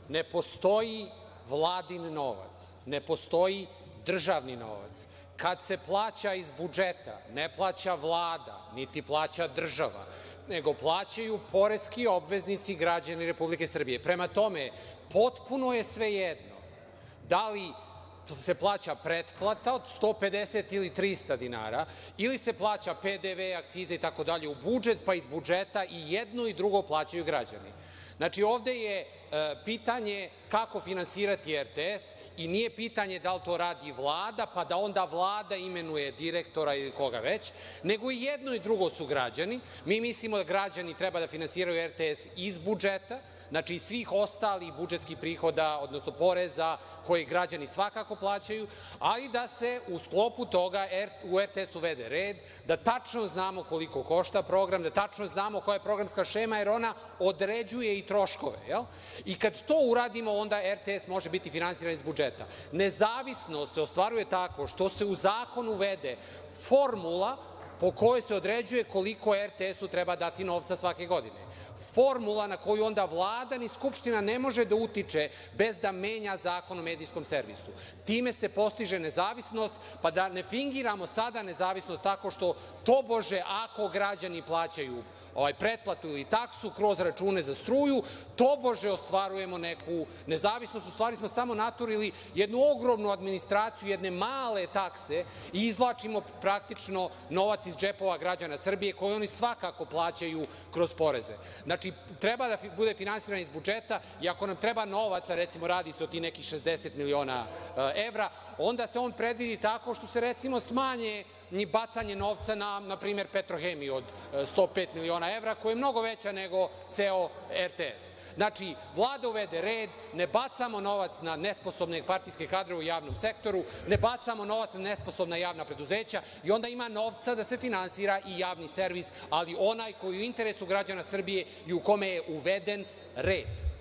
ne postoji vladin novac, ne postoji državni novac. Kad se plaća iz budžeta, ne plaća Vlada, niti plaća država, nego plaćaju poreski obveznici, građani Republike Srbije. Prema tome, potpuno je svejedno da li se plaća pretplata od 150 ili 300 dinara ili se plaća PDV, akcize itd. u budžet, pa iz budžeta i jedno i drugo plaćaju građani. Znači, ovde je pitanje kako finansirati RTS i nije pitanje da li to radi Vlada, pa da onda Vlada imenuje direktora ili koga već, nego i jedno i drugo su građani. Mi mislimo da građani treba da finansiraju RTS iz budžeta, znači iz svih ostalih budžetskih prihoda, odnosno poreza koje građani svakako plaćaju, ali da se u sklopu toga u RTS uvede red, da tačno znamo koliko košta program, da tačno znamo koja je programska šema, jer ona određuje i troškove. I kad to uradimo, onda RTS može biti finansiran iz budžeta. Nezavisnost se ostvaruje tako što se u zakon uvede formula po kojoj se određuje koliko RTS-u treba dati novca svake godine. Formula na koju onda Vlada ni Skupština ne može da utiče bez da menja Zakon o medijskom servisu. Time se postiže nezavisnost, pa da ne fingiramo sada nezavisnost tako što tobože ako građani plaćaju pretplatu ili taksu kroz račune za struju, tobože ostvarujemo neku nezavisnost. U stvari smo samo naturili jednu ogromnu administraciju, jedne male takse i izvlačimo praktično novac iz džepova građana Srbije koji oni svakako plaćaju kroz poreze. Znači, treba da bude finansiran iz budžeta i ako nam treba novac, a recimo radi se o tih nekih 60 miliona evra, onda se on predvidi tako što se recimo smanje ni bacanje novca na primer Petrohemiju od 105 miliona evra, koja je mnogo veća nego ceo RTS. Znači, Vlada uvede red, ne bacamo novac na nesposobne partijske kadrove u javnom sektoru, ne bacamo novac na nesposobna javna preduzeća i onda ima novca da se finansira i javni servis, ali onaj koji je u interesu građana Srbije i u kome je uveden red.